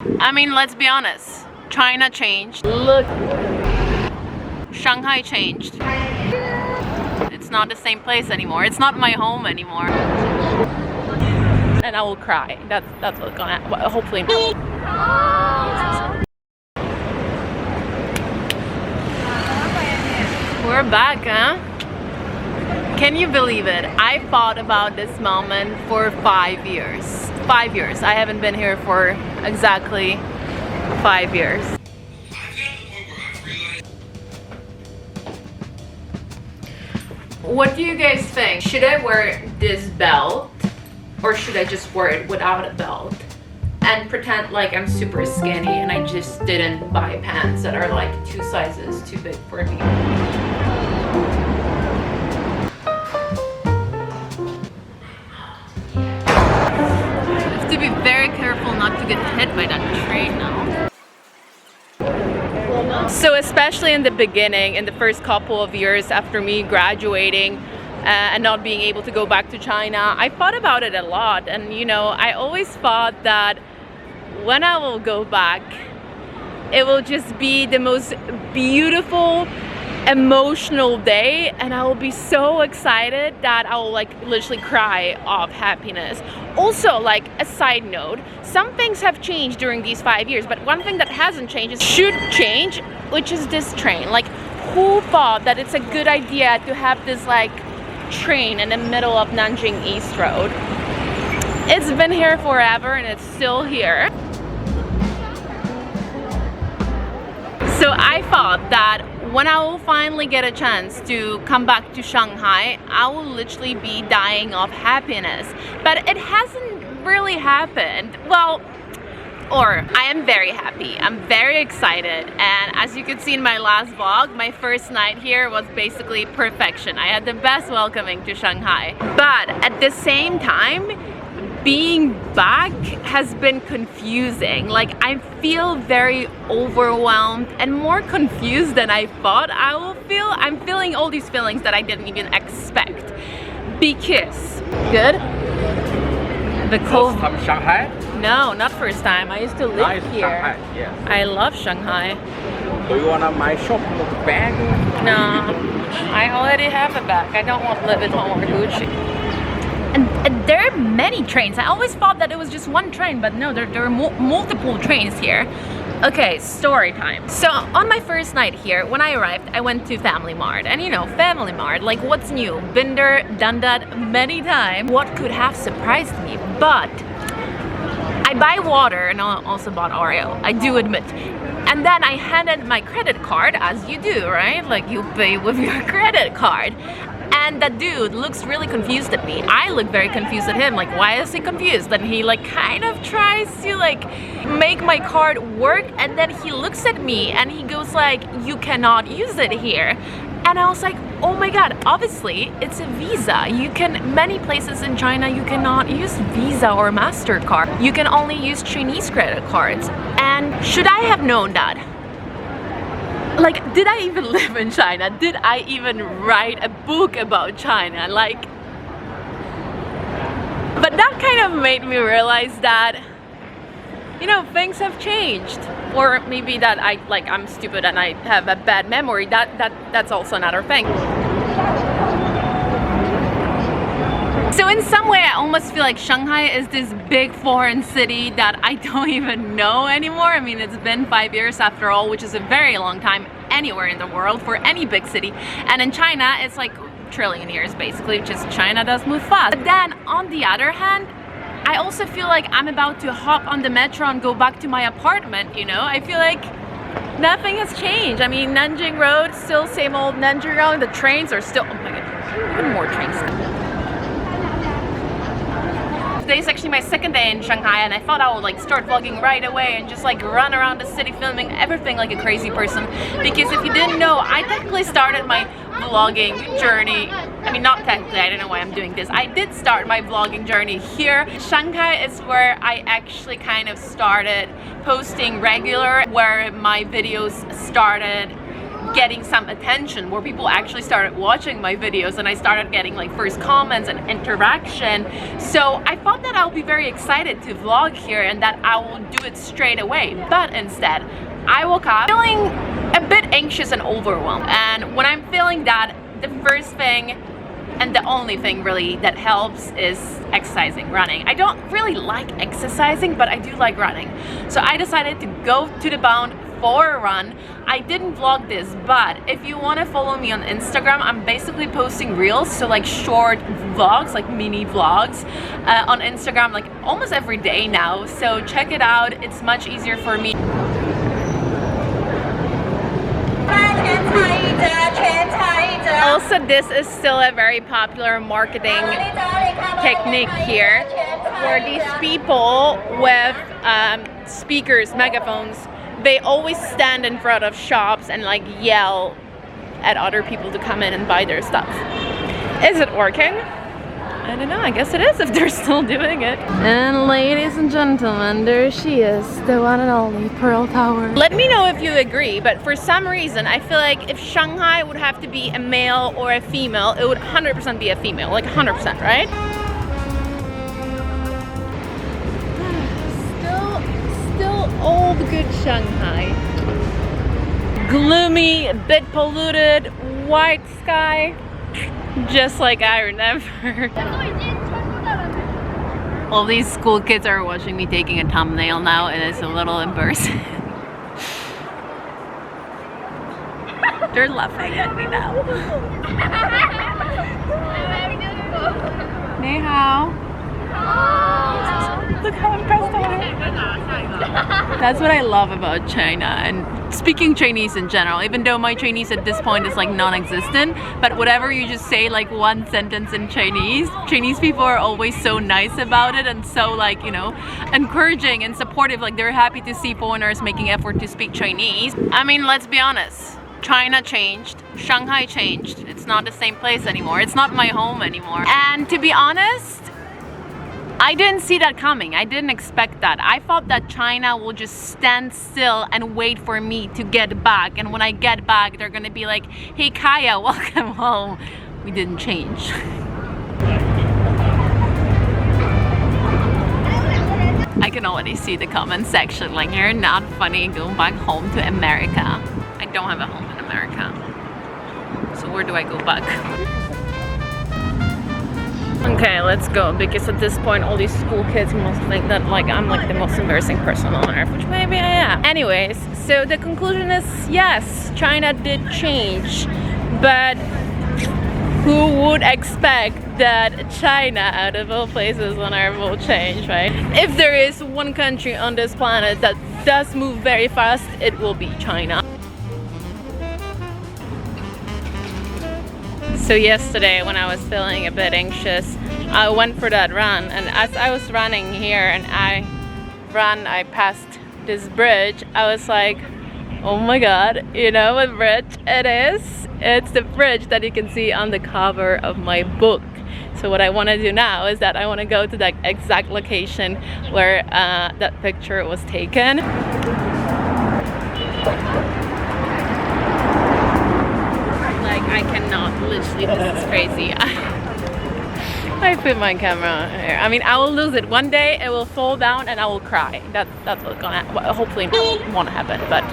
I mean, let's be honest. China changed. Look. Shanghai changed. It's not the same place anymore. It's not my home anymore. And I will cry. That's what's gonna happen. Hopefully not. We're back, huh? Can you believe it? I thought about this moment for 5 years. 5 years. I haven't been here for exactly 5 years. What do you guys think? Should I wear this belt or should I just wear it without a belt and pretend like I'm super skinny and I just didn't buy pants that are like 2 sizes too big for me? I have to be very careful not to get hit by that train now. So especially in the beginning, in the first couple of years after me graduating and not being able to go back to China, I thought about it a lot. And you know, I always thought that when I will go back, it will just be the most beautiful, emotional day, and I will be so excited that I will like literally cry of happiness. Also, like a side note, some things have changed during these 5 years, but one thing that hasn't changed is should change, which is this train. Like, who thought that it's a good idea to have this like train in the middle of Nanjing East Road? It's been here forever and it's still here. So I thought that when I will finally get a chance to come back to Shanghai, I will literally be dying of happiness. But it hasn't really happened. Well, or I am very happy. I'm very excited. And as you could see in my last vlog, my first night here was basically perfection. I had the best welcoming to Shanghai. But at the same time, being back has been confusing. Like, I feel very overwhelmed and more confused than I thought I will feel. I'm feeling all these feelings that I didn't even expect. Because, good? The cold. First time Shanghai? No, not first time. I used to live here. Shanghai, yes. I love Shanghai. Do you want my shopping bag? No, I already have a bag. I don't want Louis Vuitton or Gucci. And there are many trains. I always thought that it was just one train, but no, there are multiple trains here. Okay, story time. So on my first night here, when I arrived, I went to Family Mart. And you know, Family Mart, like what's new? Been there, done that many times. What could have surprised me? But I buy water and I also bought Oreo, I do admit. And then I handed my credit card, as you do, right? Like you pay with your credit card. And that dude looks really confused at me. I look very confused at him, like why is he confused? And he like kind of tries to like make my card work, and then he looks at me and he goes like, you cannot use it here. And I was like, oh my god, obviously it's a Visa. You can, many places in China you cannot use Visa or MasterCard. You can only use Chinese credit cards. And should I have known that? Like, did I even live in China? Did I even write a book about China? Like, but that kind of made me realize that, you know, things have changed. Or maybe that I'm stupid and I have a bad memory. That's also another thing. So in some way, I almost feel like Shanghai is this big foreign city that I don't even know anymore. I mean, it's been 5 years after all, which is a very long time anywhere in the world for any big city. And in China, it's like a trillion years basically, just China does move fast. But then on the other hand, I also feel like I'm about to hop on the metro and go back to my apartment, you know? I feel like nothing has changed. I mean, Nanjing Road, still same old Nanjing Road. The trains are still, oh my god, even more trains. Today is actually my second day in Shanghai, and I thought I would like start vlogging right away and just like run around the city filming everything like a crazy person. Because if you didn't know, I technically started my vlogging journey. I mean, not technically, I don't know why I'm doing this. I did start my vlogging journey here. Shanghai is where I actually kind of started posting regular, where my videos started getting some attention, where people actually started watching my videos and I started getting like first comments and interaction. So I thought that I'll be very excited to vlog here and that I will do it straight away. But instead, I woke up feeling a bit anxious and overwhelmed. And when I'm feeling that, the first thing and the only thing really that helps is exercising, running. I don't really like exercising, but I do like running. So I decided to go to the Bund for a run. I didn't vlog this, but if you want to follow me on Instagram, I'm basically posting reels, so like short vlogs, like mini vlogs on Instagram, like almost every day now. So check it out. It's much easier for me. Also, this is still a very popular marketing technique here, where these people with speakers, megaphones, they always stand in front of shops and like yell at other people to come in and buy their stuff. Is it working? I don't know, I guess it is if they're still doing it. And ladies and gentlemen, there she is, the one and only Pearl Tower. Let me know if you agree, but for some reason, I feel like if Shanghai would have to be a male or a female, it would 100% be a female, like 100%, right? Still old good Shanghai. Gloomy, a bit polluted, white sky. Just like I remember. All these school kids are watching me taking a thumbnail now, and it's a little embarrassing. They're laughing at me now. Ni hao. Look how impressed I am. That's what I love about China and speaking Chinese in general, even though my Chinese at this point is like non-existent, but whatever you just say like one sentence in Chinese people are always so nice about it and so like, you know, encouraging and supportive. Like they're happy to see foreigners making effort to speak Chinese. I mean, let's be honest. China changed, Shanghai changed. It's not the same place anymore. It's not my home anymore. And to be honest, I didn't see that coming. I didn't expect that. I thought that China will just stand still and wait for me to get back. And when I get back, they're gonna be like, hey Kaja, welcome home. We didn't change. I can already see the comment section like, you're not funny, go back home to America. I don't have a home in America. So where do I go back? Okay, let's go, because at this point all these school kids must think that like I'm like the most embarrassing person on earth, which maybe I am. Anyways, so the conclusion is yes, China did change, but who would expect that China, out of all places on earth, will change, right? If there is one country on this planet that does move very fast, it will be China. So yesterday when I was feeling a bit anxious, I went for that run, and as I was running here and I passed this bridge, I was like, oh my god, you know what bridge it is? It's the bridge that you can see on the cover of my book. So what I want to do now is that I want to go to that exact location where that picture was taken. I cannot, literally, this is crazy. I put my camera here. I mean, I will lose it. One day it will fall down and I will cry. That's what's gonna happen. Well, hopefully it won't happen, but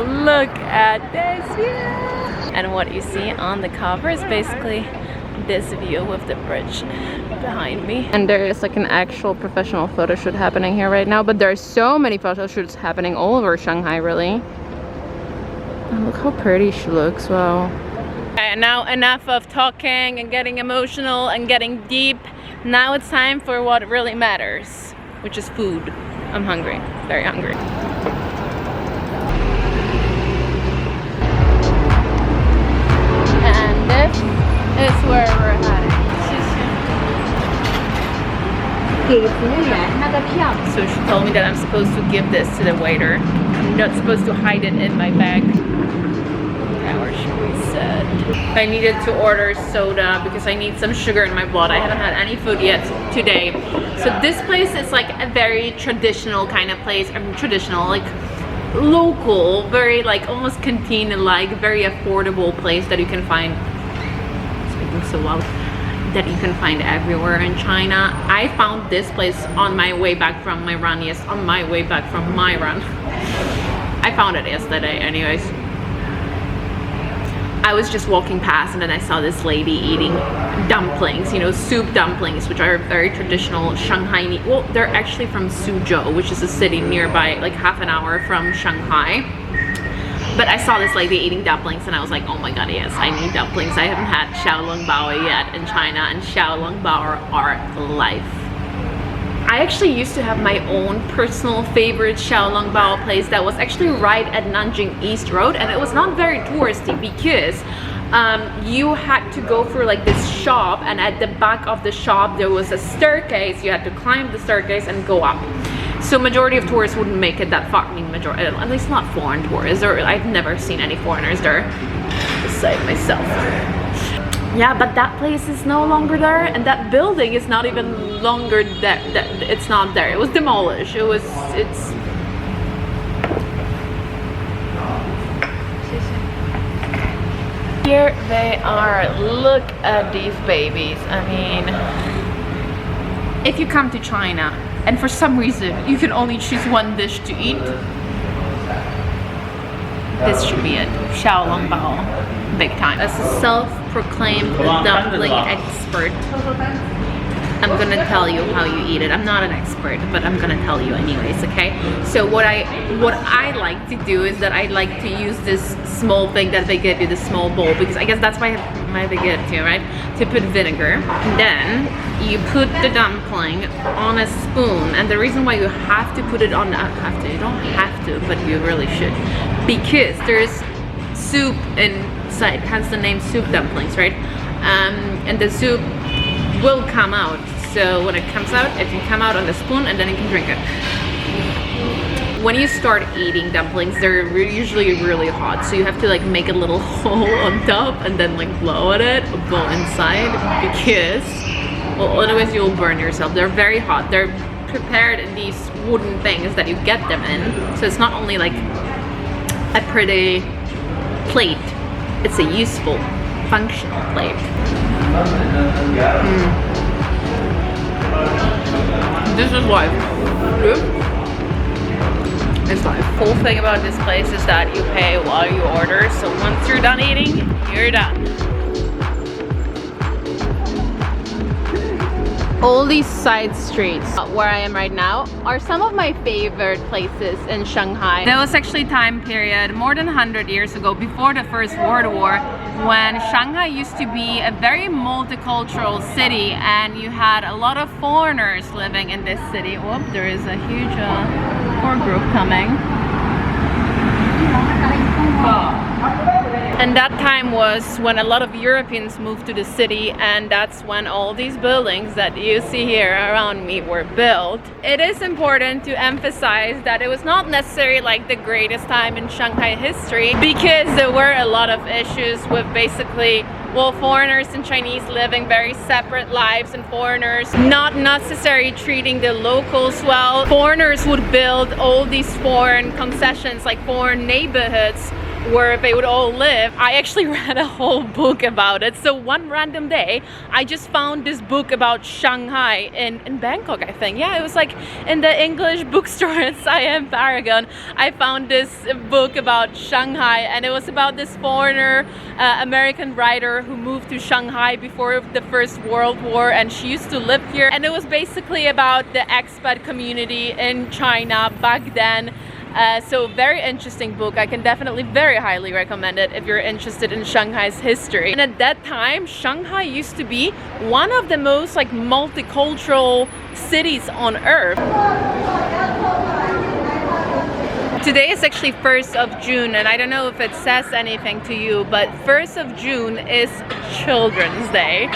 look at this view. And what you see on the cover is basically this view with the bridge behind me. And there is like an actual professional photo shoot happening here right now, but there are so many photo shoots happening all over Shanghai, really. Look how pretty she looks, wow. And now enough of talking and getting emotional and getting deep. Now it's time for what really matters, which is food. I'm hungry, very hungry. And this is where we're heading. So she told me that I'm supposed to give this to the waiter. I'm not supposed to hide it in my bag. She said I needed to order soda because I need some sugar in my blood. I haven't had any food yet today. So this place is like a very traditional kind of place. I mean, traditional, like local, very like almost canteen-like, very affordable place that you can find, speaking so loud, that you can find everywhere in China. I found this place on my way back from my run. Yes, on my way back from my run. I found it yesterday anyways. I was just walking past and then I saw this lady eating dumplings, you know, soup dumplings, which are very traditional Shanghai. Well, they're actually from Suzhou, which is a city nearby, like half an hour from Shanghai. But I saw this lady eating dumplings and I was like, oh my god, yes, I need dumplings. I haven't had xiaolongbao yet in China, and xiaolongbao are life. I actually used to have my own personal favorite xiaolongbao place that was actually right at Nanjing East Road, and it was not very touristy because you had to go through like this shop, and at the back of the shop there was a staircase. You had to climb the staircase and go up. So majority of tourists wouldn't make it that far. I mean, majority, at least not foreign tourists, or I've never seen any foreigners there besides myself. Yeah, but that place is no longer there, and that building is not even longer there. It's not there. It was demolished. It's. Here they are. Look at these babies. I mean, if you come to China and for some reason you can only choose one dish to eat, this should be it. Xiaolongbao, big time. As a self-proclaimed dumpling expert, I'm gonna tell you how you eat it. I'm not an expert, but I'm gonna tell you anyways, okay? So what I like to do is that I like to use this small thing that they give you, this small bowl, because I guess that's why they give it to you, right? To put vinegar. Then you put the dumpling on a spoon, and the reason why you have to put it on, you don't have to, but you really should, because there's soup inside, hence the name soup dumplings, right? And the soup will come out. So when it comes out, it can come out on the spoon and then you can drink it. When you start eating dumplings, they're usually really hot, so you have to like make a little hole on top and then like blow at it, blow inside, because well, otherwise you'll burn yourself. They're very hot. They're prepared in these wooden things that you get them in, so it's not only like a pretty plate, it's a useful, functional plate. This is life. It's life. The cool thing about this place is that you pay while you order, so once you're done eating, you're done. All these side streets where I am right now are some of my favorite places in Shanghai. There was actually a time period more than 100 years ago, before the First World War, when Shanghai used to be a very multicultural city, and you had a lot of foreigners living in this city. Whoop, there is a huge tour group coming. And that time was when a lot of Europeans moved to the city, and that's when all these buildings that you see here around me were built. It is important to emphasize that it was not necessarily like the greatest time in Shanghai history, because there were a lot of issues with basically, well, foreigners and Chinese living very separate lives, and foreigners not necessarily treating the locals well. Foreigners would build all these foreign concessions, like foreign neighborhoods, where they would all live. I actually read a whole book about it. So one random day, I just found this book about Shanghai in Bangkok, I think. Yeah, it was like in the English bookstore at Siam Paragon. I found this book about Shanghai, and it was about this foreigner American writer who moved to Shanghai before the First World War, and she used to live here. And it was basically about the expat community in China back then. So very interesting book. I can definitely very highly recommend it if you're interested in Shanghai's history. And at that time, Shanghai used to be one of the most like multicultural cities on earth. Today is actually 1st of June, and I don't know if it says anything to you, but 1st of June is Children's Day.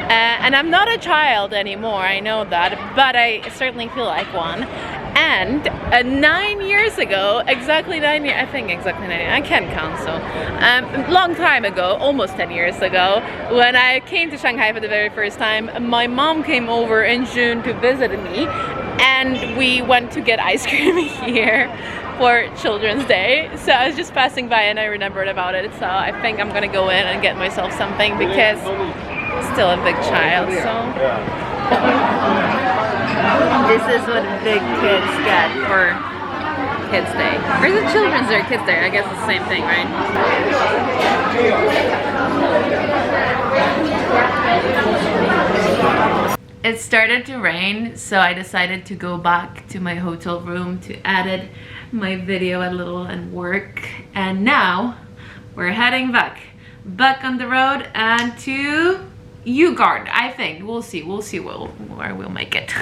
And I'm not a child anymore, I know that, but I certainly feel like one. And 9 years ago, exactly 9 years, I think exactly 9 years, I can't count, so long time ago, almost 10 years ago, when I came to Shanghai for the very first time, my mom came over in June to visit me, and we went to get ice cream here for Children's Day, so I was just passing by and I remembered about it, so I think I'm gonna go in and get myself something because I'm still a big child, so. This is what big kids get for Kids Day. Or is it Children's Day or Kids Day? I guess it's the same thing, right? It started to rain, so I decided to go back to my hotel room to edit my video a little and work. And now we're heading back on the road and to Ugard. I think we'll see where we'll make it.